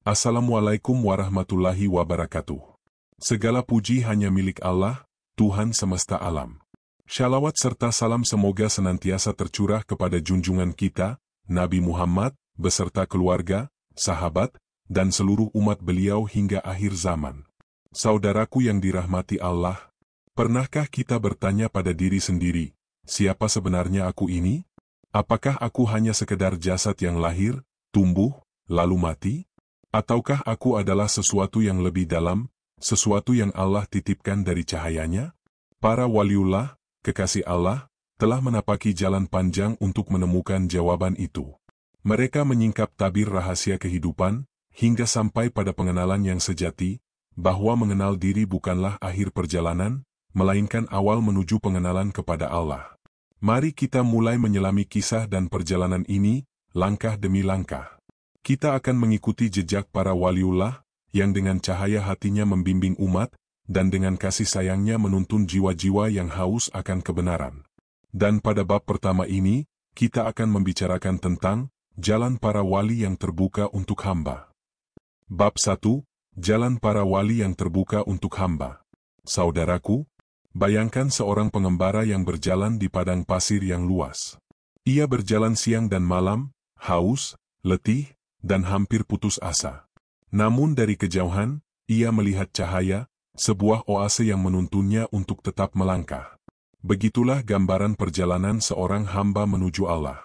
Assalamualaikum warahmatullahi wabarakatuh. Segala puji hanya milik Allah, Tuhan semesta alam. Shalawat serta salam semoga senantiasa tercurah kepada junjungan kita, Nabi Muhammad, beserta keluarga, sahabat, dan seluruh umat beliau hingga akhir zaman. Saudaraku yang dirahmati Allah, pernahkah kita bertanya pada diri sendiri, siapa sebenarnya aku ini? Apakah aku hanya sekedar jasad yang lahir, tumbuh, lalu mati? Ataukah aku adalah sesuatu yang lebih dalam, sesuatu yang Allah titipkan dari cahayanya? Para waliullah, kekasih Allah, telah menapaki jalan panjang untuk menemukan jawaban itu. Mereka menyingkap tabir rahasia kehidupan, hingga sampai pada pengenalan yang sejati, bahwa mengenal diri bukanlah akhir perjalanan, melainkan awal menuju pengenalan kepada Allah. Mari kita mulai menyelami kisah dan perjalanan ini, langkah demi langkah. Kita akan mengikuti jejak para waliullah, yang dengan cahaya hatinya membimbing umat, dan dengan kasih sayangnya menuntun jiwa-jiwa yang haus akan kebenaran. Dan pada bab pertama ini, kita akan membicarakan tentang jalan para wali yang terbuka untuk hamba. Bab 1, Jalan para wali yang terbuka untuk hamba. Saudaraku, bayangkan seorang pengembara yang berjalan di padang pasir yang luas. Ia berjalan siang dan malam, haus, letih, dan hampir putus asa. Namun dari kejauhan, ia melihat cahaya, sebuah oase yang menuntunnya untuk tetap melangkah. Begitulah gambaran perjalanan seorang hamba menuju Allah.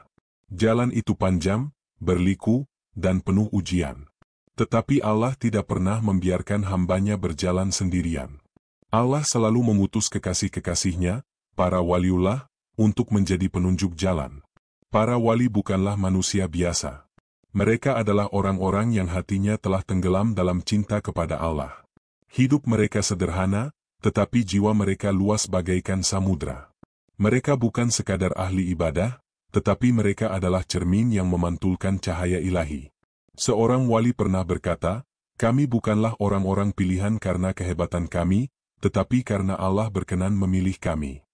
Jalan itu panjang, berliku, dan penuh ujian. Tetapi Allah tidak pernah membiarkan hambanya berjalan sendirian. Allah selalu mengutus kekasih-kekasihnya, para waliullah, untuk menjadi penunjuk jalan. Para wali bukanlah manusia biasa. Mereka adalah orang-orang yang hatinya telah tenggelam dalam cinta kepada Allah. Hidup mereka sederhana, tetapi jiwa mereka luas bagaikan samudra. Mereka bukan sekadar ahli ibadah, tetapi mereka adalah cermin yang memantulkan cahaya ilahi. Seorang wali pernah berkata, "Kami bukanlah orang-orang pilihan karena kehebatan kami, tetapi karena Allah berkenan memilih kami."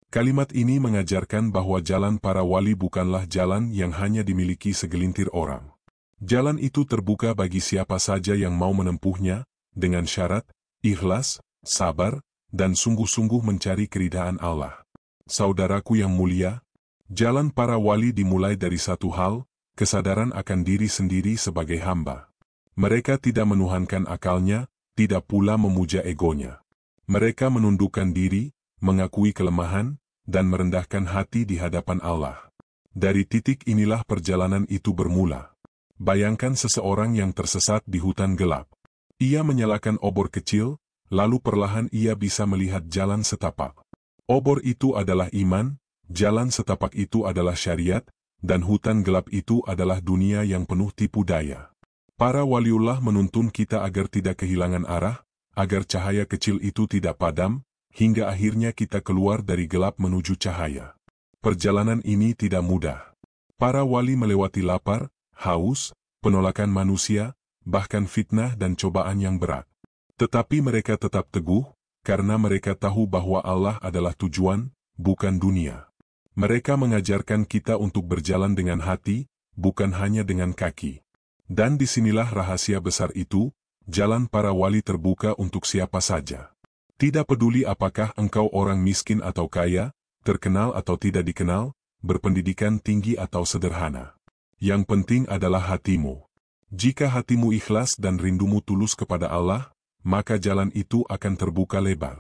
Kalimat ini mengajarkan bahwa jalan para wali bukanlah jalan yang hanya dimiliki segelintir orang. Jalan itu terbuka bagi siapa saja yang mau menempuhnya, dengan syarat, ikhlas, sabar, dan sungguh-sungguh mencari keridhaan Allah. Saudaraku yang mulia, jalan para wali dimulai dari satu hal, kesadaran akan diri sendiri sebagai hamba. Mereka tidak menuhankan akalnya, tidak pula memuja egonya. Mereka menundukkan diri, mengakui kelemahan, dan merendahkan hati di hadapan Allah. Dari titik inilah perjalanan itu bermula. Bayangkan seseorang yang tersesat di hutan gelap. Ia menyalakan obor kecil, lalu perlahan ia bisa melihat jalan setapak. Obor itu adalah iman, jalan setapak itu adalah syariat, dan hutan gelap itu adalah dunia yang penuh tipu daya. Para waliullah menuntun kita agar tidak kehilangan arah, agar cahaya kecil itu tidak padam, hingga akhirnya kita keluar dari gelap menuju cahaya. Perjalanan ini tidak mudah. Para wali melewati lapar, haus, penolakan manusia, bahkan fitnah dan cobaan yang berat. Tetapi mereka tetap teguh, karena mereka tahu bahwa Allah adalah tujuan, bukan dunia. Mereka mengajarkan kita untuk berjalan dengan hati, bukan hanya dengan kaki. Dan disinilah rahasia besar itu, jalan para wali terbuka untuk siapa saja. Tidak peduli apakah engkau orang miskin atau kaya, terkenal atau tidak dikenal, berpendidikan tinggi atau sederhana. Yang penting adalah hatimu. Jika hatimu ikhlas dan rindumu tulus kepada Allah, maka jalan itu akan terbuka lebar.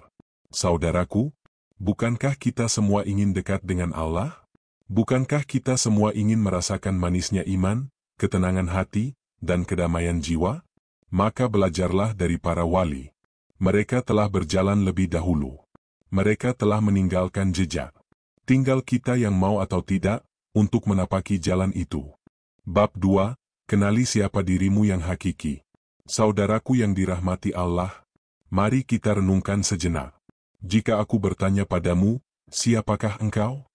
Saudaraku, bukankah kita semua ingin dekat dengan Allah? Bukankah kita semua ingin merasakan manisnya iman, ketenangan hati, dan kedamaian jiwa? Maka belajarlah dari para wali. Mereka telah berjalan lebih dahulu. Mereka telah meninggalkan jejak. Tinggal kita yang mau atau tidak, untuk menapaki jalan itu. Bab 2, Kenali siapa dirimu yang hakiki. Saudaraku yang dirahmati Allah, mari kita renungkan sejenak. Jika aku bertanya padamu, siapakah engkau?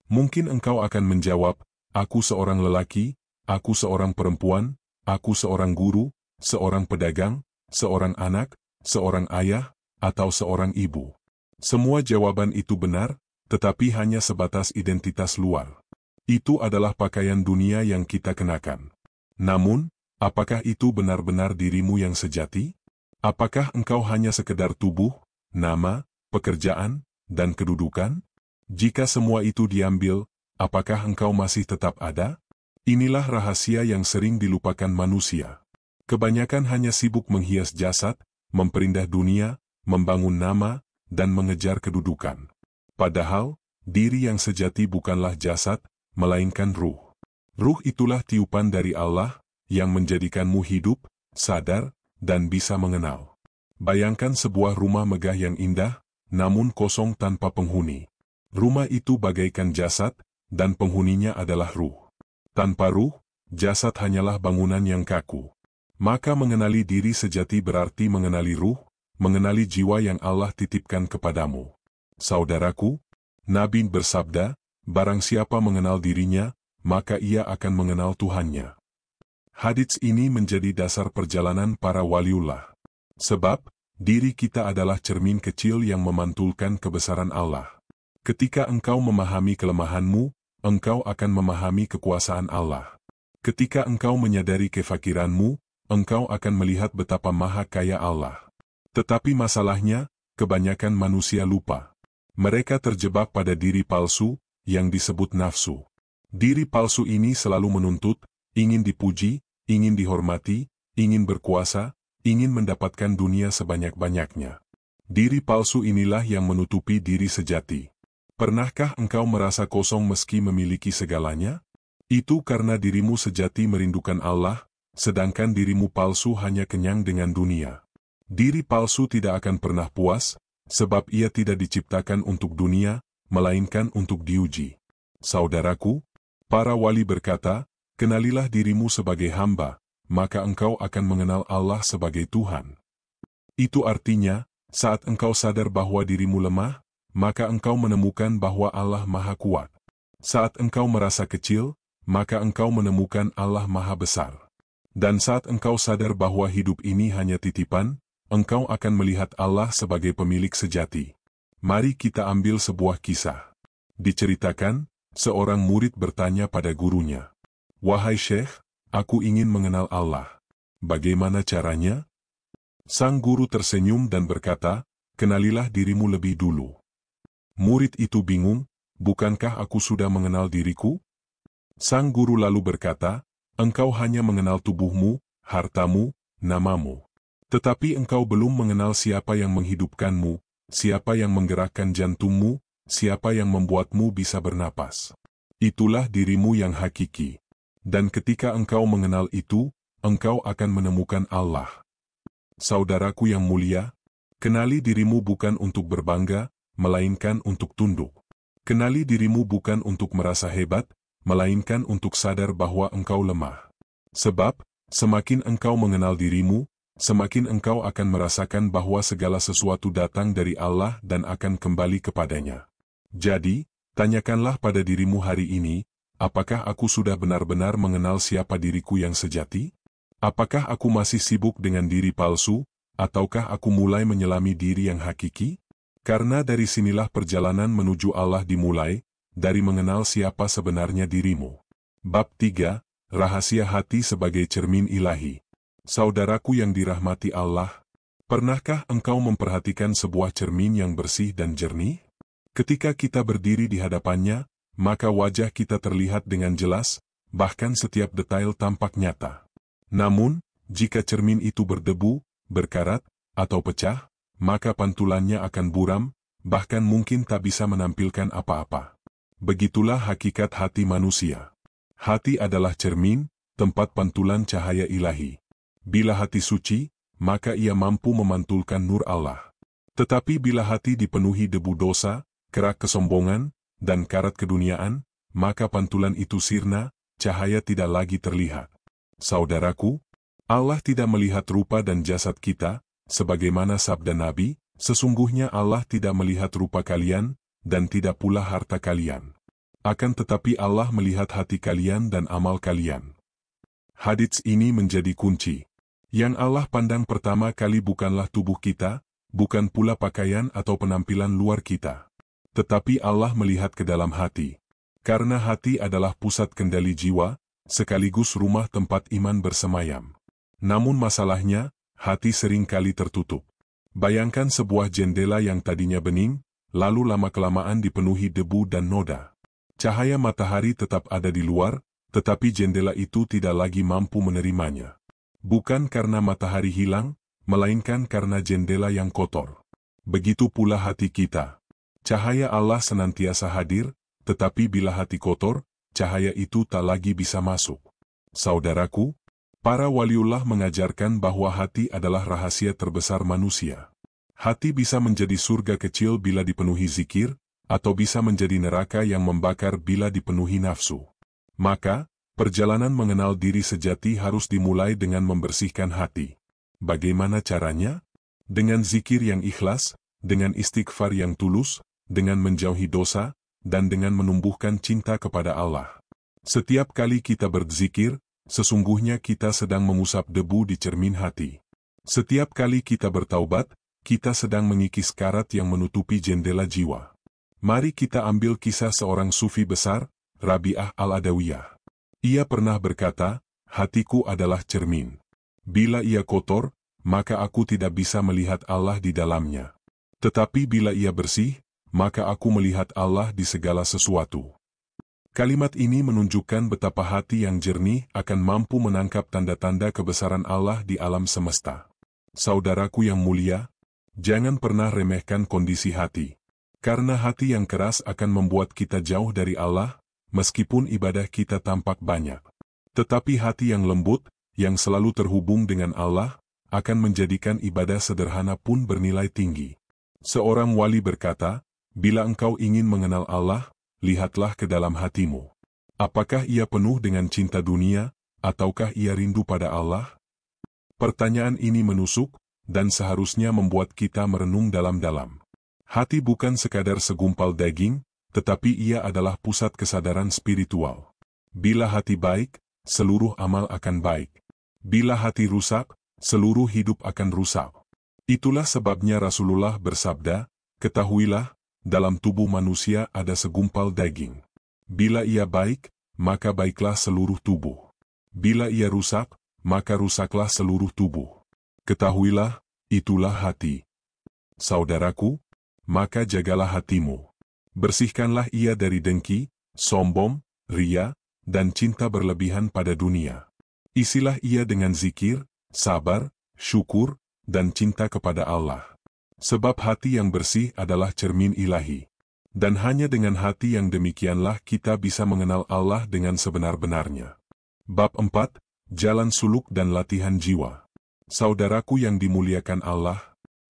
Mungkin engkau akan menjawab, aku seorang lelaki, aku seorang perempuan, aku seorang guru, seorang pedagang, seorang anak, seorang ayah, atau seorang ibu. Semua jawaban itu benar, tetapi hanya sebatas identitas luar. Itu adalah pakaian dunia yang kita kenakan. Namun, Apakah itu benar-benar dirimu yang sejati? Apakah engkau hanya sekedar tubuh, nama, pekerjaan, dan kedudukan? Jika semua itu diambil, apakah engkau masih tetap ada? Inilah rahasia yang sering dilupakan manusia. Kebanyakan hanya sibuk menghias jasad, memperindah dunia, membangun nama, dan mengejar kedudukan. Padahal, diri yang sejati bukanlah jasad, melainkan ruh. Ruh itulah tiupan dari Allah, yang menjadikanmu hidup, sadar, dan bisa mengenal. Bayangkan sebuah rumah megah yang indah, namun kosong tanpa penghuni. Rumah itu bagaikan jasad, dan penghuninya adalah ruh. Tanpa ruh, jasad hanyalah bangunan yang kaku. Maka mengenali diri sejati berarti mengenali ruh, mengenali jiwa yang Allah titipkan kepadamu. Saudaraku, Nabi bersabda, barang siapa mengenal dirinya, maka ia akan mengenal Tuhannya. Hadits ini menjadi dasar perjalanan para waliullah. Sebab, diri kita adalah cermin kecil yang memantulkan kebesaran Allah. Ketika engkau memahami kelemahanmu, engkau akan memahami kekuasaan Allah. Ketika engkau menyadari kefakiranmu, engkau akan melihat betapa maha kaya Allah. Tetapi masalahnya, kebanyakan manusia lupa. Mereka terjebak pada diri palsu, yang disebut nafsu. Diri palsu ini selalu menuntut, ingin dipuji, ingin dihormati, ingin berkuasa, ingin mendapatkan dunia sebanyak-banyaknya. Diri palsu inilah yang menutupi diri sejati. Pernahkah engkau merasa kosong meski memiliki segalanya? Itu karena dirimu sejati merindukan Allah, sedangkan dirimu palsu hanya kenyang dengan dunia. Diri palsu tidak akan pernah puas, sebab ia tidak diciptakan untuk dunia, melainkan untuk diuji. Saudaraku, para wali berkata, kenalilah dirimu sebagai hamba, maka engkau akan mengenal Allah sebagai Tuhan. Itu artinya, saat engkau sadar bahwa dirimu lemah, maka engkau menemukan bahwa Allah Maha Kuat. Saat engkau merasa kecil, maka engkau menemukan Allah Maha Besar. Dan saat engkau sadar bahwa hidup ini hanya titipan, engkau akan melihat Allah sebagai pemilik sejati. Mari kita ambil sebuah kisah. Diceritakan, seorang murid bertanya pada gurunya, "Wahai Syekh, aku ingin mengenal Allah. Bagaimana caranya?" Sang guru tersenyum dan berkata, "Kenalilah dirimu lebih dulu." Murid itu bingung, "Bukankah aku sudah mengenal diriku?" Sang guru lalu berkata, "Engkau hanya mengenal tubuhmu, hartamu, namamu. Tetapi engkau belum mengenal siapa yang menghidupkanmu, siapa yang menggerakkan jantungmu, siapa yang membuatmu bisa bernapas. Itulah dirimu yang hakiki. Dan ketika engkau mengenal itu, engkau akan menemukan Allah." Saudaraku yang mulia, kenali dirimu bukan untuk berbangga, melainkan untuk tunduk. Kenali dirimu bukan untuk merasa hebat, melainkan untuk sadar bahwa engkau lemah. Sebab, semakin engkau mengenal dirimu, semakin engkau akan merasakan bahwa segala sesuatu datang dari Allah dan akan kembali kepadanya. Jadi, tanyakanlah pada dirimu hari ini, apakah aku sudah benar-benar mengenal siapa diriku yang sejati? Apakah aku masih sibuk dengan diri palsu, ataukah aku mulai menyelami diri yang hakiki? Karena dari sinilah perjalanan menuju Allah dimulai, dari mengenal siapa sebenarnya dirimu. Bab 3, Rahasia Hati sebagai Cermin Ilahi. Saudaraku yang dirahmati Allah, pernahkah engkau memperhatikan sebuah cermin yang bersih dan jernih? Ketika kita berdiri di hadapannya, maka wajah kita terlihat dengan jelas, bahkan setiap detail tampak nyata. Namun, jika cermin itu berdebu, berkarat, atau pecah, maka pantulannya akan buram, bahkan mungkin tak bisa menampilkan apa-apa. Begitulah hakikat hati manusia. Hati adalah cermin, tempat pantulan cahaya ilahi. Bila hati suci, maka ia mampu memantulkan nur Allah. Tetapi bila hati dipenuhi debu dosa, kerak kesombongan, dan karat keduniaan, maka pantulan itu sirna, cahaya tidak lagi terlihat. Saudaraku, Allah tidak melihat rupa dan jasad kita, sebagaimana sabda Nabi, sesungguhnya Allah tidak melihat rupa kalian, dan tidak pula harta kalian. Akan tetapi Allah melihat hati kalian dan amal kalian. Hadits ini menjadi kunci. Yang Allah pandang pertama kali bukanlah tubuh kita, bukan pula pakaian atau penampilan luar kita. Tetapi Allah melihat ke dalam hati. Karena hati adalah pusat kendali jiwa, sekaligus rumah tempat iman bersemayam. Namun masalahnya, hati sering kali tertutup. Bayangkan sebuah jendela yang tadinya bening, lalu lama-kelamaan dipenuhi debu dan noda. Cahaya matahari tetap ada di luar, tetapi jendela itu tidak lagi mampu menerimanya. Bukan karena matahari hilang, melainkan karena jendela yang kotor. Begitu pula hati kita. Cahaya Allah senantiasa hadir, tetapi bila hati kotor, cahaya itu tak lagi bisa masuk. Saudaraku, para waliullah mengajarkan bahwa hati adalah rahasia terbesar manusia. Hati bisa menjadi surga kecil bila dipenuhi zikir, atau bisa menjadi neraka yang membakar bila dipenuhi nafsu. Maka, perjalanan mengenal diri sejati harus dimulai dengan membersihkan hati. Bagaimana caranya? Dengan zikir yang ikhlas, dengan istighfar yang tulus, dengan menjauhi dosa, dan dengan menumbuhkan cinta kepada Allah. Setiap kali kita berzikir, sesungguhnya kita sedang mengusap debu di cermin hati. Setiap kali kita bertaubat, kita sedang mengikis karat yang menutupi jendela jiwa. Mari kita ambil kisah seorang sufi besar, Rabi'ah al-Adawiyah. Ia pernah berkata, hatiku adalah cermin. Bila ia kotor, maka aku tidak bisa melihat Allah di dalamnya. Tetapi bila ia bersih, maka aku melihat Allah di segala sesuatu. Kalimat ini menunjukkan betapa hati yang jernih akan mampu menangkap tanda-tanda kebesaran Allah di alam semesta. Saudaraku yang mulia, jangan pernah remehkan kondisi hati. Karena hati yang keras akan membuat kita jauh dari Allah, meskipun ibadah kita tampak banyak. Tetapi hati yang lembut, yang selalu terhubung dengan Allah, akan menjadikan ibadah sederhana pun bernilai tinggi. Seorang wali berkata, bila engkau ingin mengenal Allah, lihatlah ke dalam hatimu. Apakah ia penuh dengan cinta dunia, ataukah ia rindu pada Allah? Pertanyaan ini menusuk, dan seharusnya membuat kita merenung dalam-dalam. Hati bukan sekadar segumpal daging, tetapi ia adalah pusat kesadaran spiritual. Bila hati baik, seluruh amal akan baik. Bila hati rusak, seluruh hidup akan rusak. Itulah sebabnya Rasulullah bersabda, ketahuilah, dalam tubuh manusia ada segumpal daging. Bila ia baik, maka baiklah seluruh tubuh. Bila ia rusak, maka rusaklah seluruh tubuh. Ketahuilah, itulah hati. Saudaraku, maka jagalah hatimu. Bersihkanlah ia dari dengki, sombong, ria, dan cinta berlebihan pada dunia. Isilah ia dengan zikir, sabar, syukur, dan cinta kepada Allah. Sebab hati yang bersih adalah cermin ilahi. Dan hanya dengan hati yang demikianlah kita bisa mengenal Allah dengan sebenar-benarnya. Bab 4, Jalan Suluk dan Latihan Jiwa. Saudaraku yang dimuliakan Allah,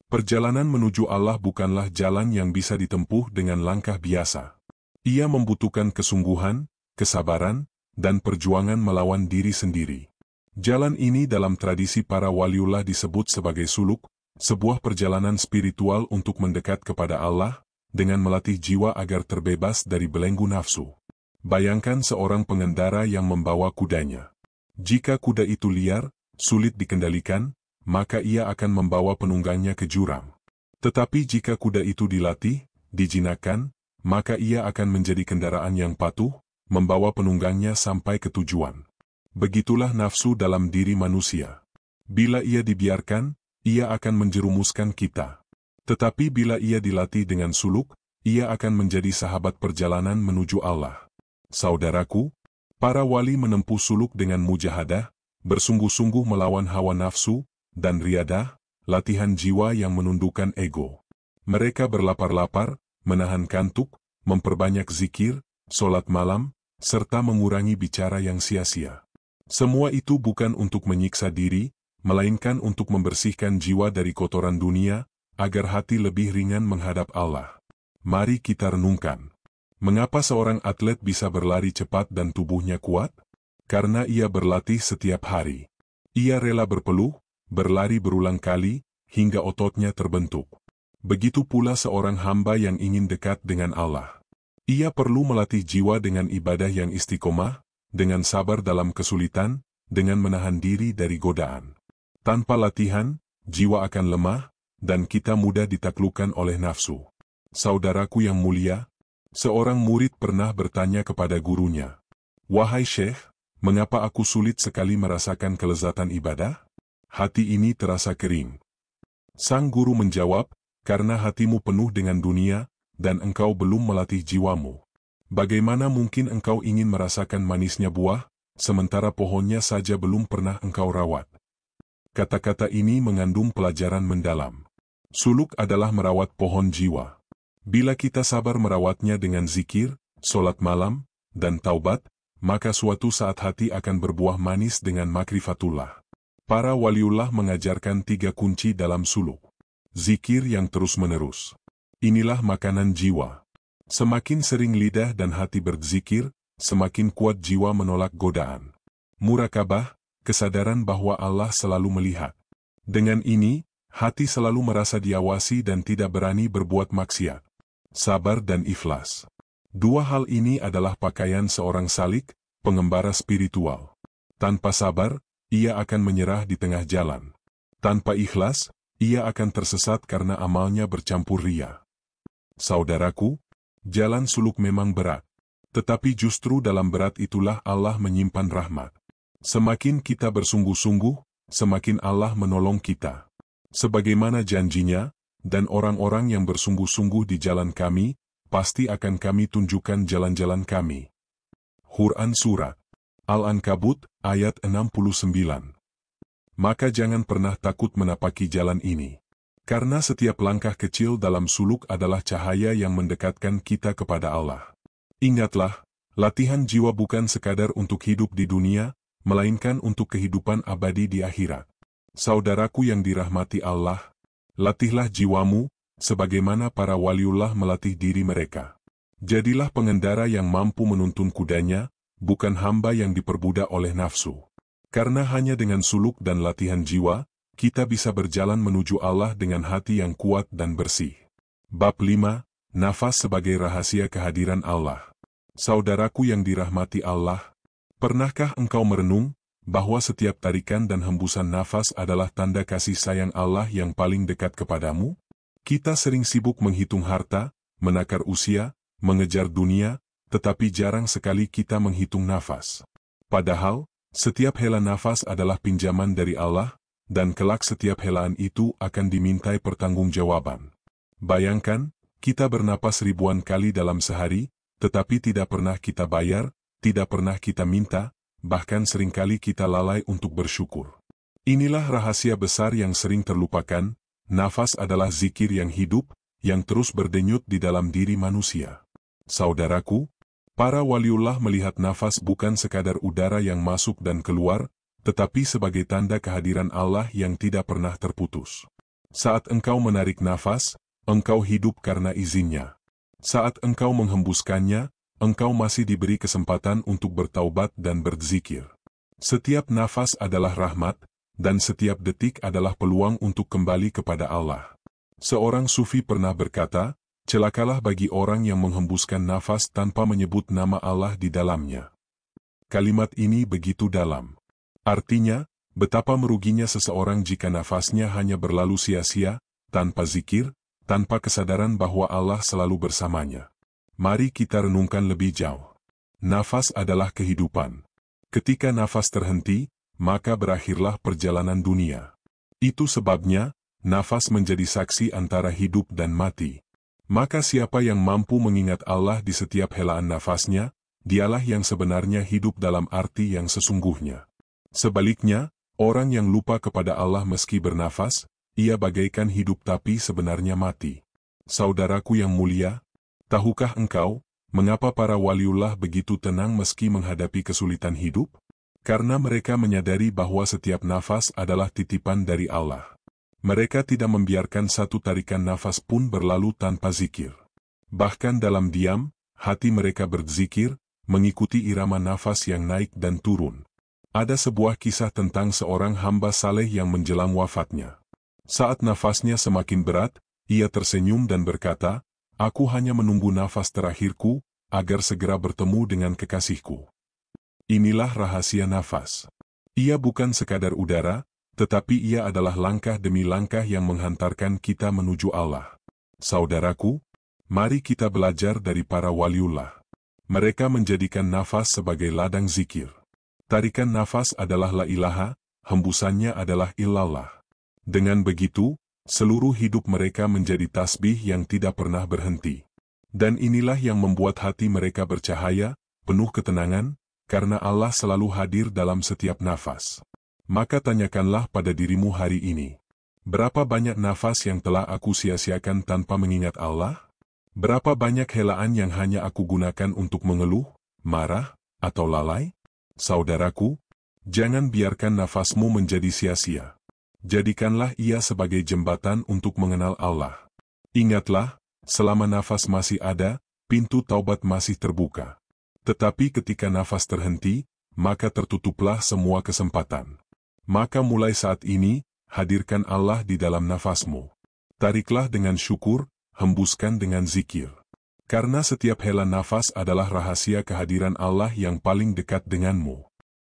perjalanan menuju Allah bukanlah jalan yang bisa ditempuh dengan langkah biasa. Ia membutuhkan kesungguhan, kesabaran, dan perjuangan melawan diri sendiri. Jalan ini dalam tradisi para waliullah disebut sebagai suluk, sebuah perjalanan spiritual untuk mendekat kepada Allah, dengan melatih jiwa agar terbebas dari belenggu nafsu. Bayangkan seorang pengendara yang membawa kudanya. Jika kuda itu liar, sulit dikendalikan, maka ia akan membawa penunggangnya ke jurang. Tetapi jika kuda itu dilatih, dijinakkan, maka ia akan menjadi kendaraan yang patuh, membawa penunggangnya sampai ke tujuan. Begitulah nafsu dalam diri manusia. Bila ia dibiarkan, ia akan menjerumuskan kita. Tetapi bila ia dilatih dengan suluk, ia akan menjadi sahabat perjalanan menuju Allah. Saudaraku, para wali menempuh suluk dengan mujahadah, bersungguh-sungguh melawan hawa nafsu, dan riadah, latihan jiwa yang menundukkan ego. Mereka berlapar-lapar, menahan kantuk, memperbanyak zikir, sholat malam, serta mengurangi bicara yang sia-sia. Semua itu bukan untuk menyiksa diri, melainkan untuk membersihkan jiwa dari kotoran dunia, agar hati lebih ringan menghadap Allah. Mari kita renungkan. Mengapa seorang atlet bisa berlari cepat dan tubuhnya kuat? Karena ia berlatih setiap hari. Ia rela berpeluh, berlari berulang kali, hingga ototnya terbentuk. Begitu pula seorang hamba yang ingin dekat dengan Allah. Ia perlu melatih jiwa dengan ibadah yang istiqomah, dengan sabar dalam kesulitan, dengan menahan diri dari godaan. Tanpa latihan, jiwa akan lemah, dan kita mudah ditaklukkan oleh nafsu. Saudaraku yang mulia, seorang murid pernah bertanya kepada gurunya, "Wahai Syekh, mengapa aku sulit sekali merasakan kelezatan ibadah? Hati ini terasa kering. Sang guru menjawab, karena hatimu penuh dengan dunia, dan engkau belum melatih jiwamu. Bagaimana mungkin engkau ingin merasakan manisnya buah, sementara pohonnya saja belum pernah engkau rawat? Kata-kata ini mengandung pelajaran mendalam. Suluk adalah merawat pohon jiwa. Bila kita sabar merawatnya dengan zikir, solat malam, dan taubat, maka suatu saat hati akan berbuah manis dengan makrifatullah. Para waliullah mengajarkan 3 kunci dalam suluk. Zikir yang terus-menerus. Inilah makanan jiwa. Semakin sering lidah dan hati berzikir, semakin kuat jiwa menolak godaan. Murakabah, kesadaran bahwa Allah selalu melihat. Dengan ini, hati selalu merasa diawasi dan tidak berani berbuat maksiat. Sabar dan ikhlas. 2 hal ini adalah pakaian seorang salik, pengembara spiritual. Tanpa sabar, ia akan menyerah di tengah jalan. Tanpa ikhlas, ia akan tersesat karena amalnya bercampur ria. Saudaraku, jalan suluk memang berat. Tetapi justru dalam berat itulah Allah menyimpan rahmat. Semakin kita bersungguh-sungguh, semakin Allah menolong kita. Sebagaimana janjinya, dan orang-orang yang bersungguh-sungguh di jalan kami, pasti akan kami tunjukkan jalan-jalan kami. Quran Surat Al-Ankabut, ayat 69. Maka jangan pernah takut menapaki jalan ini. Karena setiap langkah kecil dalam suluk adalah cahaya yang mendekatkan kita kepada Allah. Ingatlah, latihan jiwa bukan sekadar untuk hidup di dunia, melainkan untuk kehidupan abadi di akhirat. Saudaraku yang dirahmati Allah, latihlah jiwamu, sebagaimana para waliullah melatih diri mereka. Jadilah pengendara yang mampu menuntun kudanya, bukan hamba yang diperbudak oleh nafsu. Karena hanya dengan suluk dan latihan jiwa, kita bisa berjalan menuju Allah dengan hati yang kuat dan bersih. Bab 5, Nafas sebagai rahasia kehadiran Allah. Saudaraku yang dirahmati Allah, pernahkah engkau merenung, bahwa setiap tarikan dan hembusan nafas adalah tanda kasih sayang Allah yang paling dekat kepadamu? Kita sering sibuk menghitung harta, menakar usia, mengejar dunia, tetapi jarang sekali kita menghitung nafas. Padahal, setiap hela nafas adalah pinjaman dari Allah, dan kelak setiap helaan itu akan dimintai pertanggungjawaban. Bayangkan, kita bernapas ribuan kali dalam sehari, tetapi tidak pernah kita bayar, tidak pernah kita minta, bahkan seringkali kita lalai untuk bersyukur. Inilah rahasia besar yang sering terlupakan, nafas adalah zikir yang hidup, yang terus berdenyut di dalam diri manusia. Saudaraku, para waliullah melihat nafas bukan sekadar udara yang masuk dan keluar, tetapi sebagai tanda kehadiran Allah yang tidak pernah terputus. Saat engkau menarik nafas, engkau hidup karena izinnya. Saat engkau menghembuskannya, engkau masih diberi kesempatan untuk bertaubat dan berzikir. Setiap nafas adalah rahmat, dan setiap detik adalah peluang untuk kembali kepada Allah. Seorang sufi pernah berkata, celakalah bagi orang yang menghembuskan nafas tanpa menyebut nama Allah di dalamnya. Kalimat ini begitu dalam. Artinya, betapa meruginya seseorang jika nafasnya hanya berlalu sia-sia, tanpa zikir, tanpa kesadaran bahwa Allah selalu bersamanya. Mari kita renungkan lebih jauh. Nafas adalah kehidupan. Ketika nafas terhenti, maka berakhirlah perjalanan dunia. Itu sebabnya, nafas menjadi saksi antara hidup dan mati. Maka siapa yang mampu mengingat Allah di setiap helaan nafasnya, dialah yang sebenarnya hidup dalam arti yang sesungguhnya. Sebaliknya, orang yang lupa kepada Allah meski bernafas, ia bagaikan hidup tapi sebenarnya mati. Saudaraku yang mulia, tahukah engkau, mengapa para waliullah begitu tenang meski menghadapi kesulitan hidup? Karena mereka menyadari bahwa setiap nafas adalah titipan dari Allah. Mereka tidak membiarkan satu tarikan nafas pun berlalu tanpa zikir. Bahkan dalam diam, hati mereka berzikir, mengikuti irama nafas yang naik dan turun. Ada sebuah kisah tentang seorang hamba saleh yang menjelang wafatnya. Saat nafasnya semakin berat, ia tersenyum dan berkata, "Aku hanya menunggu nafas terakhirku, agar segera bertemu dengan kekasihku." Inilah rahasia nafas. Ia bukan sekadar udara, tetapi ia adalah langkah demi langkah yang menghantarkan kita menuju Allah. Saudaraku, mari kita belajar dari para waliullah. Mereka menjadikan nafas sebagai ladang zikir. Tarikan nafas adalah la ilaha, hembusannya adalah illallah. Dengan begitu, seluruh hidup mereka menjadi tasbih yang tidak pernah berhenti. Dan inilah yang membuat hati mereka bercahaya, penuh ketenangan, karena Allah selalu hadir dalam setiap nafas. Maka tanyakanlah pada dirimu hari ini. Berapa banyak nafas yang telah aku sia-siakan tanpa mengingat Allah? Berapa banyak helaan yang hanya aku gunakan untuk mengeluh, marah, atau lalai? Saudaraku, jangan biarkan nafasmu menjadi sia-sia. Jadikanlah ia sebagai jembatan untuk mengenal Allah. Ingatlah, selama nafas masih ada, pintu taubat masih terbuka. Tetapi ketika nafas terhenti, maka tertutuplah semua kesempatan. Maka mulai saat ini, hadirkan Allah di dalam nafasmu. Tariklah dengan syukur, hembuskan dengan zikir. Karena setiap hela nafas adalah rahasia kehadiran Allah yang paling dekat denganmu.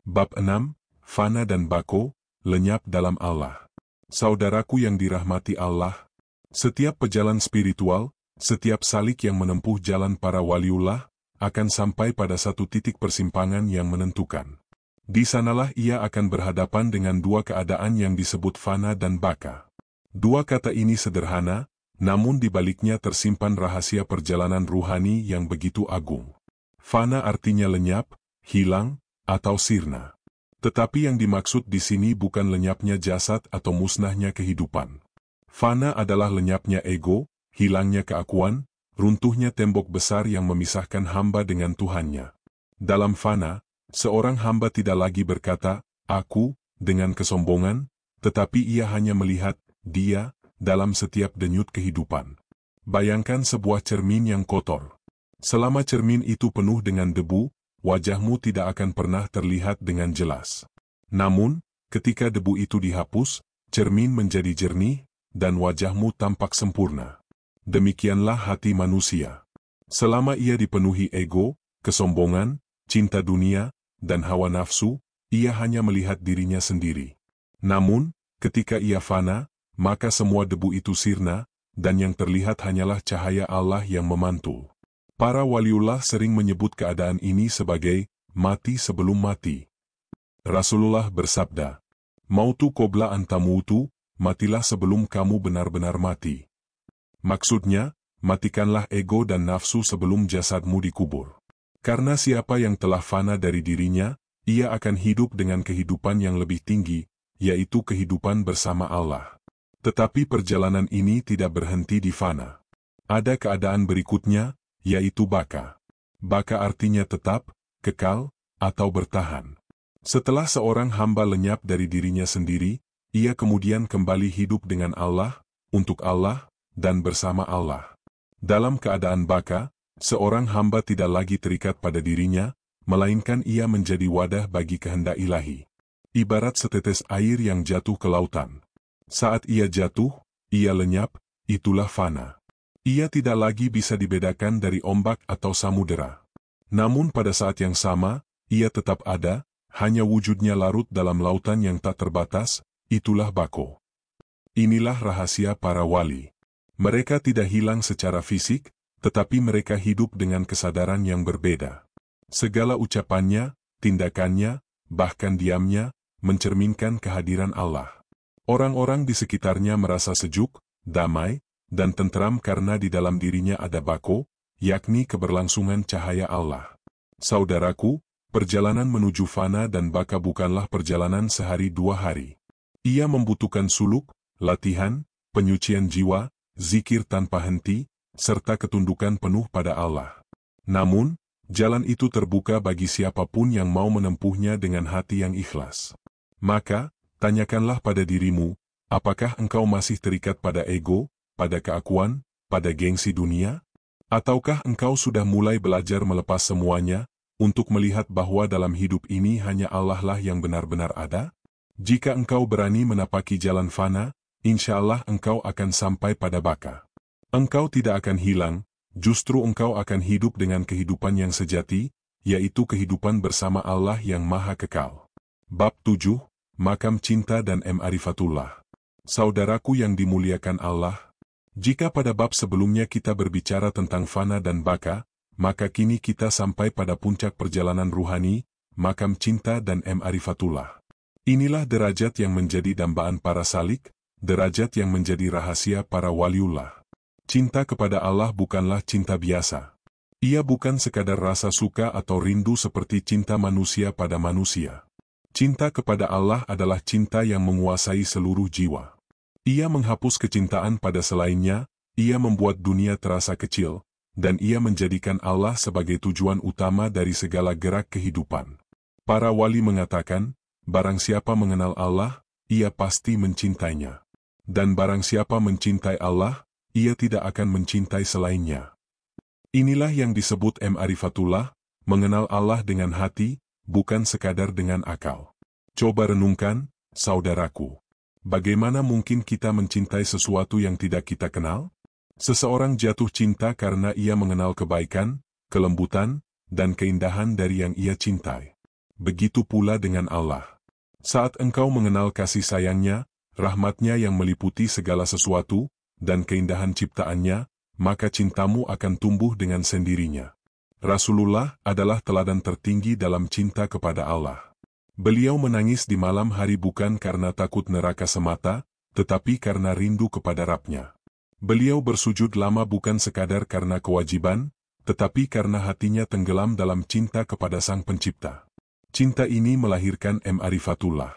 Bab 6, Fana dan Bako, lenyap dalam Allah. Saudaraku yang dirahmati Allah, setiap pejalan spiritual, setiap salik yang menempuh jalan para waliullah, akan sampai pada satu titik persimpangan yang menentukan. Di sanalah ia akan berhadapan dengan dua keadaan yang disebut fana dan baka. Dua kata ini sederhana, namun di baliknya tersimpan rahasia perjalanan ruhani yang begitu agung. Fana artinya lenyap, hilang, atau sirna. Tetapi yang dimaksud di sini bukan lenyapnya jasad atau musnahnya kehidupan. Fana adalah lenyapnya ego, hilangnya keakuan, runtuhnya tembok besar yang memisahkan hamba dengan Tuhannya. Dalam fana, seorang hamba tidak lagi berkata, aku, dengan kesombongan, tetapi ia hanya melihat, dia, dalam setiap denyut kehidupan. Bayangkan sebuah cermin yang kotor. Selama cermin itu penuh dengan debu, wajahmu tidak akan pernah terlihat dengan jelas. Namun, ketika debu itu dihapus, cermin menjadi jernih, dan wajahmu tampak sempurna. Demikianlah hati manusia. Selama ia dipenuhi ego, kesombongan, cinta dunia, dan hawa nafsu, ia hanya melihat dirinya sendiri. Namun, ketika ia fana, maka semua debu itu sirna, dan yang terlihat hanyalah cahaya Allah yang memantul. Para waliullah sering menyebut keadaan ini sebagai mati sebelum mati. Rasulullah bersabda, "Mautu qobla an tamutu, matilah sebelum kamu benar-benar mati." Maksudnya, matikanlah ego dan nafsu sebelum jasadmu dikubur. Karena siapa yang telah fana dari dirinya, ia akan hidup dengan kehidupan yang lebih tinggi, yaitu kehidupan bersama Allah. Tetapi perjalanan ini tidak berhenti di fana. Ada keadaan berikutnya, yaitu baka. Baka artinya tetap, kekal, atau bertahan. Setelah seorang hamba lenyap dari dirinya sendiri, ia kemudian kembali hidup dengan Allah, untuk Allah, dan bersama Allah. Dalam keadaan baka, seorang hamba tidak lagi terikat pada dirinya, melainkan ia menjadi wadah bagi kehendak ilahi. Ibarat setetes air yang jatuh ke lautan. Saat ia jatuh, ia lenyap, itulah fana. Ia tidak lagi bisa dibedakan dari ombak atau samudera. Namun pada saat yang sama, ia tetap ada, hanya wujudnya larut dalam lautan yang tak terbatas, itulah bako. Inilah rahasia para wali. Mereka tidak hilang secara fisik, tetapi mereka hidup dengan kesadaran yang berbeda. Segala ucapannya, tindakannya, bahkan diamnya, mencerminkan kehadiran Allah. Orang-orang di sekitarnya merasa sejuk, damai, dan tentram karena di dalam dirinya ada bako, yakni keberlangsungan cahaya Allah. Saudaraku, perjalanan menuju fana dan baka bukanlah perjalanan sehari dua hari. Ia membutuhkan suluk, latihan, penyucian jiwa, zikir tanpa henti, serta ketundukan penuh pada Allah. Namun, jalan itu terbuka bagi siapapun yang mau menempuhnya dengan hati yang ikhlas. Maka, tanyakanlah pada dirimu, apakah engkau masih terikat pada ego, pada keakuan, pada gengsi dunia? Ataukah engkau sudah mulai belajar melepas semuanya, untuk melihat bahwa dalam hidup ini hanya Allah lah yang benar-benar ada? Jika engkau berani menapaki jalan fana, insya Allah engkau akan sampai pada baka. Engkau tidak akan hilang, justru engkau akan hidup dengan kehidupan yang sejati, yaitu kehidupan bersama Allah yang maha kekal. Bab 7, Makam Cinta dan Ma'rifatullah. Saudaraku yang dimuliakan Allah, jika pada bab sebelumnya kita berbicara tentang fana dan baka, maka kini kita sampai pada puncak perjalanan ruhani, makam cinta dan ma'rifatullah. Inilah derajat yang menjadi dambaan para salik, derajat yang menjadi rahasia para waliullah. Cinta kepada Allah bukanlah cinta biasa. Ia bukan sekadar rasa suka atau rindu seperti cinta manusia pada manusia. Cinta kepada Allah adalah cinta yang menguasai seluruh jiwa. Ia menghapus kecintaan pada selainnya, ia membuat dunia terasa kecil, dan ia menjadikan Allah sebagai tujuan utama dari segala gerak kehidupan. Para wali mengatakan, barang siapa mengenal Allah, ia pasti mencintainya. Dan barang siapa mencintai Allah, ia tidak akan mencintai selainnya. Inilah yang disebut ma'rifatullah, mengenal Allah dengan hati, bukan sekadar dengan akal. Coba renungkan, saudaraku. Bagaimana mungkin kita mencintai sesuatu yang tidak kita kenal? Seseorang jatuh cinta karena ia mengenal kebaikan, kelembutan, dan keindahan dari yang ia cintai. Begitu pula dengan Allah. Saat engkau mengenal kasih sayangnya, rahmatnya yang meliputi segala sesuatu, dan keindahan ciptaannya, maka cintamu akan tumbuh dengan sendirinya. Rasulullah adalah teladan tertinggi dalam cinta kepada Allah. Beliau menangis di malam hari bukan karena takut neraka semata, tetapi karena rindu kepada Rabb-Nya. Beliau bersujud lama bukan sekadar karena kewajiban, tetapi karena hatinya tenggelam dalam cinta kepada Sang Pencipta. Cinta ini melahirkan ma'rifatullah.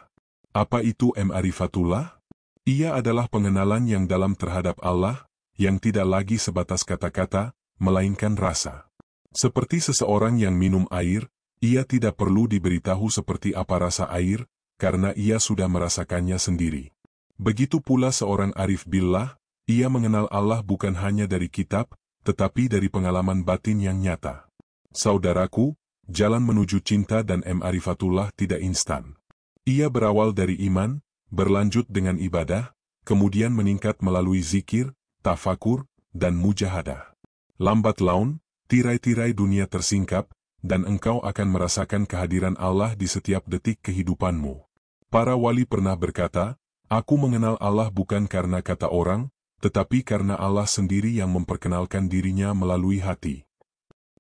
Apa itu ma'rifatullah? Ia adalah pengenalan yang dalam terhadap Allah, yang tidak lagi sebatas kata-kata, melainkan rasa. Seperti seseorang yang minum air, ia tidak perlu diberitahu seperti apa rasa air, karena ia sudah merasakannya sendiri. Begitu pula seorang arif billah, ia mengenal Allah bukan hanya dari kitab, tetapi dari pengalaman batin yang nyata. Saudaraku, jalan menuju cinta dan ma'rifatullah tidak instan. Ia berawal dari iman, berlanjut dengan ibadah, kemudian meningkat melalui zikir, tafakur, dan mujahadah. Lambat laun, tirai-tirai dunia tersingkap, dan engkau akan merasakan kehadiran Allah di setiap detik kehidupanmu. Para wali pernah berkata, aku mengenal Allah bukan karena kata orang, tetapi karena Allah sendiri yang memperkenalkan dirinya melalui hati.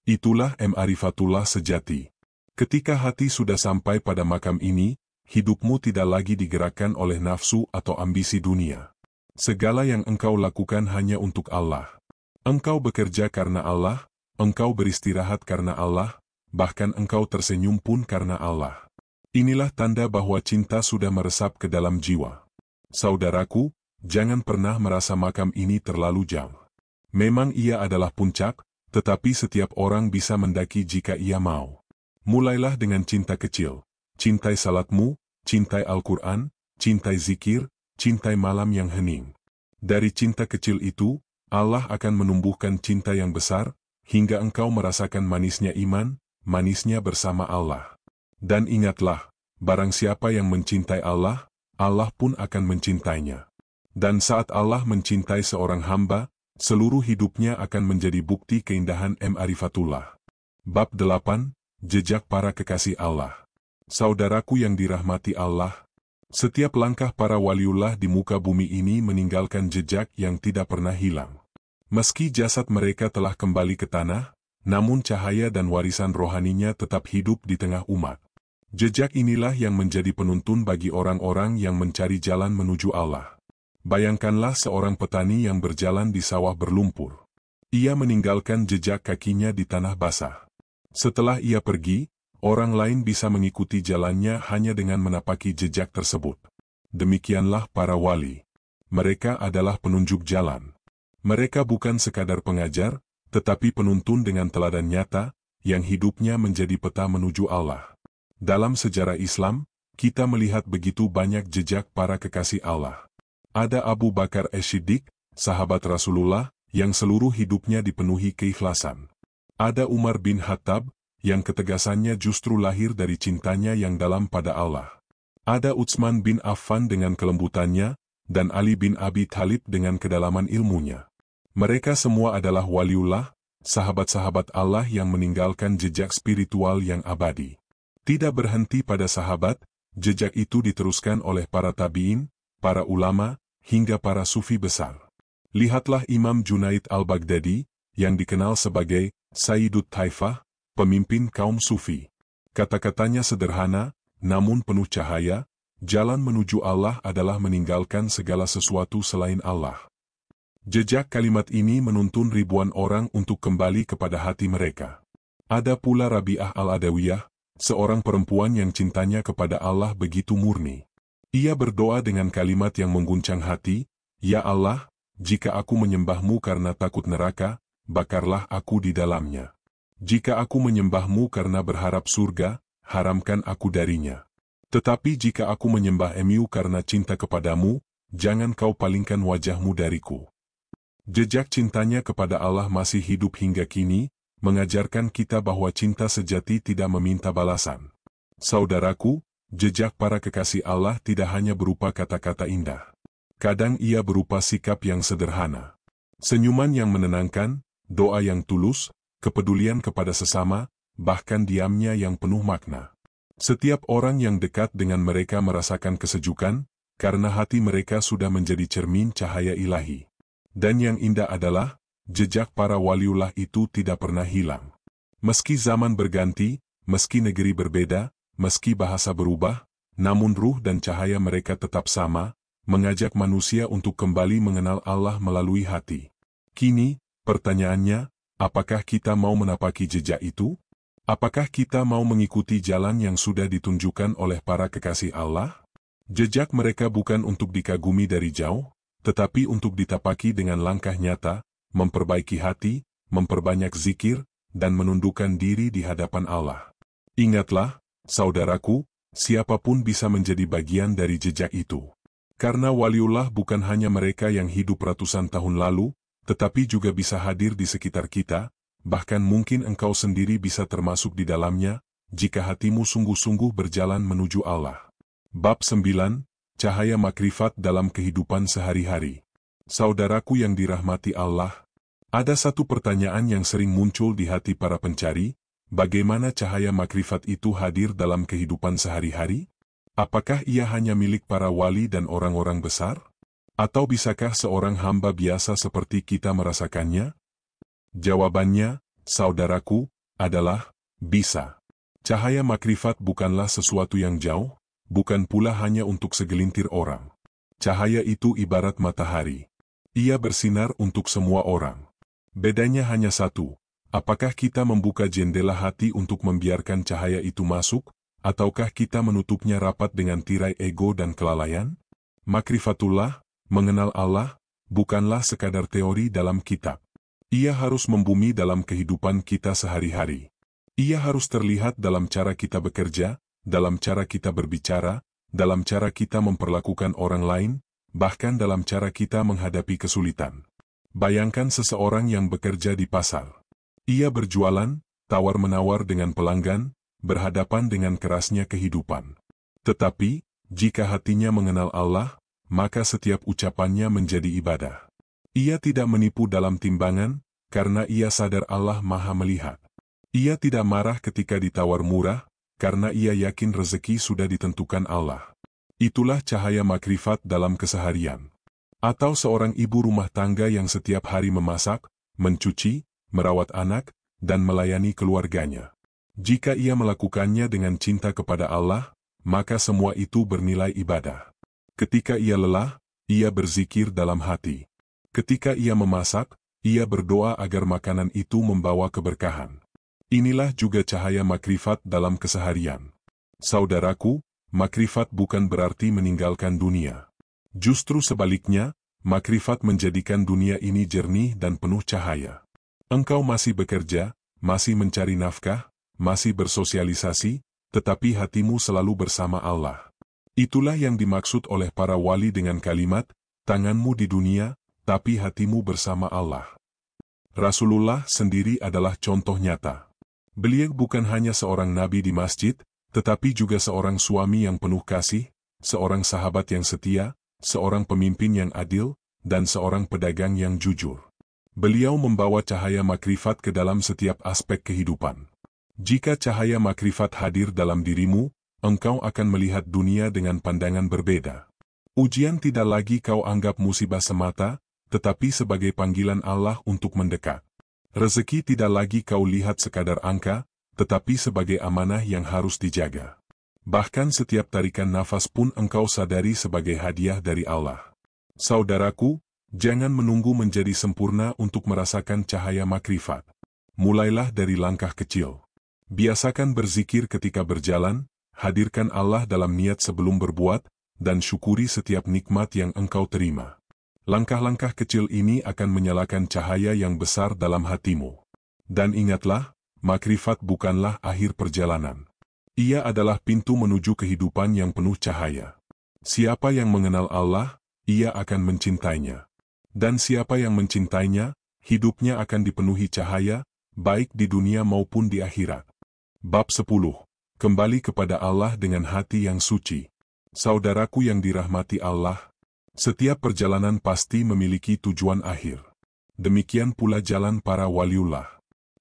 Itulah ma'rifatullah sejati. Ketika hati sudah sampai pada makam ini, hidupmu tidak lagi digerakkan oleh nafsu atau ambisi dunia. Segala yang engkau lakukan hanya untuk Allah. Engkau bekerja karena Allah, engkau beristirahat karena Allah, bahkan engkau tersenyum pun karena Allah. Inilah tanda bahwa cinta sudah meresap ke dalam jiwa. Saudaraku, jangan pernah merasa makam ini terlalu jauh. Memang ia adalah puncak, tetapi setiap orang bisa mendaki jika ia mau. Mulailah dengan cinta kecil. Cintai salatmu, cintai Al-Quran, cintai zikir, cintai malam yang hening. Dari cinta kecil itu, Allah akan menumbuhkan cinta yang besar, hingga engkau merasakan manisnya iman, manisnya bersama Allah. Dan ingatlah, barang siapa yang mencintai Allah, Allah pun akan mencintainya. Dan saat Allah mencintai seorang hamba, seluruh hidupnya akan menjadi bukti keindahan ma'rifatullah. Bab 8, Jejak para kekasih Allah. Saudaraku yang dirahmati Allah, setiap langkah para waliullah di muka bumi ini meninggalkan jejak yang tidak pernah hilang. Meski jasad mereka telah kembali ke tanah, namun cahaya dan warisan rohaninya tetap hidup di tengah umat. Jejak inilah yang menjadi penuntun bagi orang-orang yang mencari jalan menuju Allah. Bayangkanlah seorang petani yang berjalan di sawah berlumpur. Ia meninggalkan jejak kakinya di tanah basah. Setelah ia pergi, orang lain bisa mengikuti jalannya hanya dengan menapaki jejak tersebut. Demikianlah para wali. Mereka adalah penunjuk jalan. Mereka bukan sekadar pengajar, tetapi penuntun dengan teladan nyata, yang hidupnya menjadi peta menuju Allah. Dalam sejarah Islam, kita melihat begitu banyak jejak para kekasih Allah. Ada Abu Bakar As-Siddiq, sahabat Rasulullah, yang seluruh hidupnya dipenuhi keikhlasan. Ada Umar bin Khattab, yang ketegasannya justru lahir dari cintanya yang dalam pada Allah. Ada Utsman bin Affan dengan kelembutannya, dan Ali bin Abi Thalib dengan kedalaman ilmunya. Mereka semua adalah waliullah, sahabat-sahabat Allah yang meninggalkan jejak spiritual yang abadi. Tidak berhenti pada sahabat, jejak itu diteruskan oleh para tabi'in, para ulama, hingga para sufi besar. Lihatlah Imam Junaid al-Baghdadi, yang dikenal sebagai Sayyidut Taifah, pemimpin kaum sufi. Kata-katanya sederhana, namun penuh cahaya. Jalan menuju Allah adalah meninggalkan segala sesuatu selain Allah. Jejak kalimat ini menuntun ribuan orang untuk kembali kepada hati mereka. Ada pula Rabi'ah al-Adawiyah, seorang perempuan yang cintanya kepada Allah begitu murni. Ia berdoa dengan kalimat yang mengguncang hati, "Ya Allah, jika aku menyembahmu karena takut neraka, bakarlah aku di dalamnya. Jika aku menyembahmu karena berharap surga, haramkan aku darinya. Tetapi jika aku menyembah-Mu karena cinta kepadamu, jangan kau palingkan wajahmu dariku." Jejak cintanya kepada Allah masih hidup hingga kini, mengajarkan kita bahwa cinta sejati tidak meminta balasan. Saudaraku, jejak para kekasih Allah tidak hanya berupa kata-kata indah. Kadang ia berupa sikap yang sederhana. Senyuman yang menenangkan, doa yang tulus, kepedulian kepada sesama, bahkan diamnya yang penuh makna. Setiap orang yang dekat dengan mereka merasakan kesejukan, karena hati mereka sudah menjadi cermin cahaya ilahi. Dan yang indah adalah, jejak para waliullah itu tidak pernah hilang. Meski zaman berganti, meski negeri berbeda, meski bahasa berubah, namun ruh dan cahaya mereka tetap sama, mengajak manusia untuk kembali mengenal Allah melalui hati. Kini, pertanyaannya, apakah kita mau menapaki jejak itu? Apakah kita mau mengikuti jalan yang sudah ditunjukkan oleh para kekasih Allah? Jejak mereka bukan untuk dikagumi dari jauh, tetapi untuk ditapaki dengan langkah nyata, memperbaiki hati, memperbanyak zikir, dan menundukkan diri di hadapan Allah. Ingatlah, saudaraku, siapapun bisa menjadi bagian dari jejak itu. Karena waliullah bukan hanya mereka yang hidup ratusan tahun lalu, tetapi juga bisa hadir di sekitar kita, bahkan mungkin engkau sendiri bisa termasuk di dalamnya, jika hatimu sungguh-sungguh berjalan menuju Allah. Bab 9, Cahaya Makrifat dalam Kehidupan Sehari-hari. Saudaraku yang dirahmati Allah, ada satu pertanyaan yang sering muncul di hati para pencari, bagaimana cahaya makrifat itu hadir dalam kehidupan sehari-hari? Apakah ia hanya milik para wali dan orang-orang besar? Atau bisakah seorang hamba biasa seperti kita merasakannya? Jawabannya, saudaraku, adalah, bisa. Cahaya makrifat bukanlah sesuatu yang jauh, bukan pula hanya untuk segelintir orang. Cahaya itu ibarat matahari. Ia bersinar untuk semua orang. Bedanya hanya satu, apakah kita membuka jendela hati untuk membiarkan cahaya itu masuk, ataukah kita menutupnya rapat dengan tirai ego dan kelalaian? Makrifatullah, mengenal Allah, bukanlah sekadar teori dalam kitab. Ia harus membumi dalam kehidupan kita sehari-hari. Ia harus terlihat dalam cara kita bekerja, dalam cara kita berbicara, dalam cara kita memperlakukan orang lain, bahkan dalam cara kita menghadapi kesulitan. Bayangkan seseorang yang bekerja di pasar. Ia berjualan, tawar-menawar dengan pelanggan, berhadapan dengan kerasnya kehidupan. Tetapi, jika hatinya mengenal Allah, maka setiap ucapannya menjadi ibadah. Ia tidak menipu dalam timbangan, karena ia sadar Allah Maha Melihat. Ia tidak marah ketika ditawar murah, karena ia yakin rezeki sudah ditentukan Allah. Itulah cahaya makrifat dalam keseharian. Atau seorang ibu rumah tangga yang setiap hari memasak, mencuci, merawat anak, dan melayani keluarganya. Jika ia melakukannya dengan cinta kepada Allah, maka semua itu bernilai ibadah. Ketika ia lelah, ia berzikir dalam hati. Ketika ia memasak, ia berdoa agar makanan itu membawa keberkahan. Inilah juga cahaya makrifat dalam keseharian. Saudaraku, makrifat bukan berarti meninggalkan dunia. Justru sebaliknya, makrifat menjadikan dunia ini jernih dan penuh cahaya. Engkau masih bekerja, masih mencari nafkah, masih bersosialisasi, tetapi hatimu selalu bersama Allah. Itulah yang dimaksud oleh para wali dengan kalimat, tanganmu di dunia, tapi hatimu bersama Allah. Rasulullah sendiri adalah contoh nyata. Beliau bukan hanya seorang nabi di masjid, tetapi juga seorang suami yang penuh kasih, seorang sahabat yang setia, seorang pemimpin yang adil, dan seorang pedagang yang jujur. Beliau membawa cahaya makrifat ke dalam setiap aspek kehidupan. Jika cahaya makrifat hadir dalam dirimu, engkau akan melihat dunia dengan pandangan berbeda. Ujian tidak lagi kau anggap musibah semata, tetapi sebagai panggilan Allah untuk mendekat. Rezeki tidak lagi kau lihat sekadar angka, tetapi sebagai amanah yang harus dijaga. Bahkan setiap tarikan nafas pun engkau sadari sebagai hadiah dari Allah. Saudaraku, jangan menunggu menjadi sempurna untuk merasakan cahaya makrifat. Mulailah dari langkah kecil. Biasakan berzikir ketika berjalan, hadirkan Allah dalam niat sebelum berbuat, dan syukuri setiap nikmat yang engkau terima. Langkah-langkah kecil ini akan menyalakan cahaya yang besar dalam hatimu. Dan ingatlah, makrifat bukanlah akhir perjalanan. Ia adalah pintu menuju kehidupan yang penuh cahaya. Siapa yang mengenal Allah, ia akan mencintainya. Dan siapa yang mencintainya, hidupnya akan dipenuhi cahaya, baik di dunia maupun di akhirat. Bab 10. Kembali kepada Allah dengan hati yang suci. Saudaraku yang dirahmati Allah, setiap perjalanan pasti memiliki tujuan akhir. Demikian pula jalan para waliullah.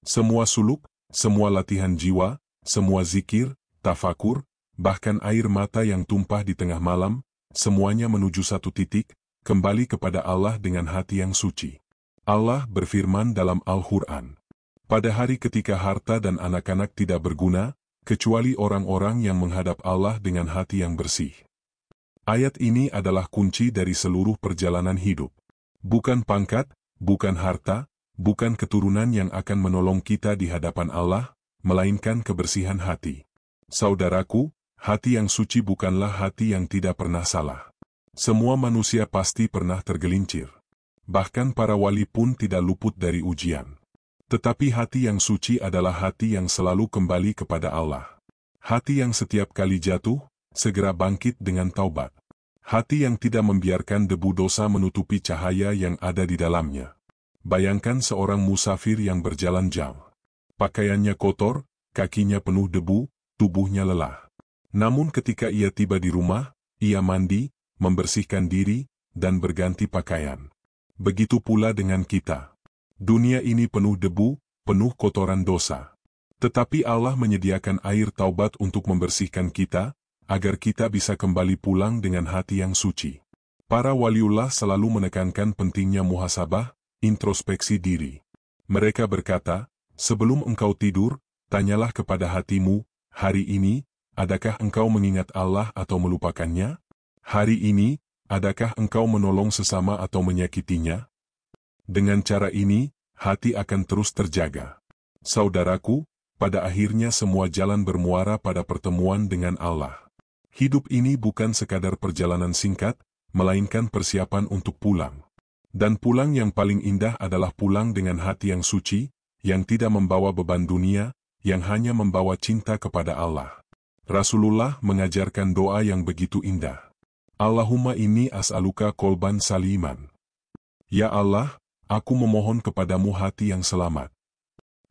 Semua suluk, semua latihan jiwa, semua zikir, tafakur, bahkan air mata yang tumpah di tengah malam, semuanya menuju satu titik, kembali kepada Allah dengan hati yang suci. Allah berfirman dalam Al-Quran, pada hari ketika harta dan anak-anak tidak berguna, kecuali orang-orang yang menghadap Allah dengan hati yang bersih. Ayat ini adalah kunci dari seluruh perjalanan hidup. Bukan pangkat, bukan harta, bukan keturunan yang akan menolong kita di hadapan Allah, melainkan kebersihan hati. Saudaraku, hati yang suci bukanlah hati yang tidak pernah salah. Semua manusia pasti pernah tergelincir. Bahkan para wali pun tidak luput dari ujian. Tetapi hati yang suci adalah hati yang selalu kembali kepada Allah. Hati yang setiap kali jatuh, segera bangkit dengan taubat. Hati yang tidak membiarkan debu dosa menutupi cahaya yang ada di dalamnya. Bayangkan seorang musafir yang berjalan jauh. Pakaiannya kotor, kakinya penuh debu, tubuhnya lelah. Namun ketika ia tiba di rumah, ia mandi, membersihkan diri, dan berganti pakaian. Begitu pula dengan kita. Dunia ini penuh debu, penuh kotoran dosa. Tetapi Allah menyediakan air taubat untuk membersihkan kita, agar kita bisa kembali pulang dengan hati yang suci. Para waliullah selalu menekankan pentingnya muhasabah, introspeksi diri. Mereka berkata, sebelum engkau tidur, tanyalah kepada hatimu, hari ini, adakah engkau mengingat Allah atau melupakannya? Hari ini, adakah engkau menolong sesama atau menyakitinya? Dengan cara ini, hati akan terus terjaga. Saudaraku, pada akhirnya semua jalan bermuara pada pertemuan dengan Allah. Hidup ini bukan sekadar perjalanan singkat, melainkan persiapan untuk pulang. Dan pulang yang paling indah adalah pulang dengan hati yang suci, yang tidak membawa beban dunia, yang hanya membawa cinta kepada Allah. Rasulullah mengajarkan doa yang begitu indah. Allahumma inni as'aluka kolban saliman. Ya Allah, aku memohon kepadamu hati yang selamat.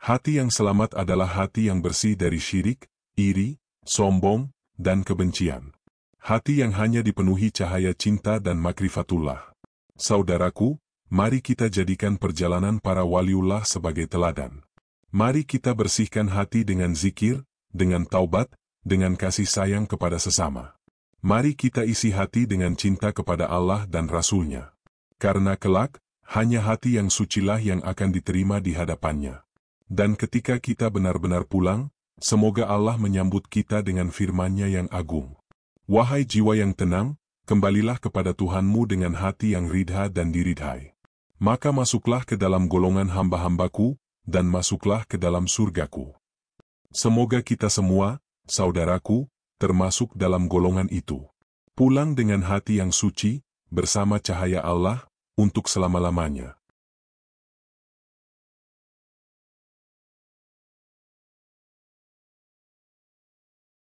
Hati yang selamat adalah hati yang bersih dari syirik, iri, sombong, dan kebencian. Hati yang hanya dipenuhi cahaya cinta dan makrifatullah. Saudaraku, mari kita jadikan perjalanan para waliullah sebagai teladan. Mari kita bersihkan hati dengan zikir, dengan taubat, dengan kasih sayang kepada sesama. Mari kita isi hati dengan cinta kepada Allah dan Rasul-Nya. Karena kelak, hanya hati yang sucilah yang akan diterima di hadapannya. Dan ketika kita benar-benar pulang, semoga Allah menyambut kita dengan firman-Nya yang agung. Wahai jiwa yang tenang, kembalilah kepada Tuhanmu dengan hati yang ridha dan diridhai. Maka masuklah ke dalam golongan hamba-hambaku, dan masuklah ke dalam surgaku. Semoga kita semua, saudaraku, termasuk dalam golongan itu. Pulang dengan hati yang suci, bersama cahaya Allah, untuk selama-lamanya.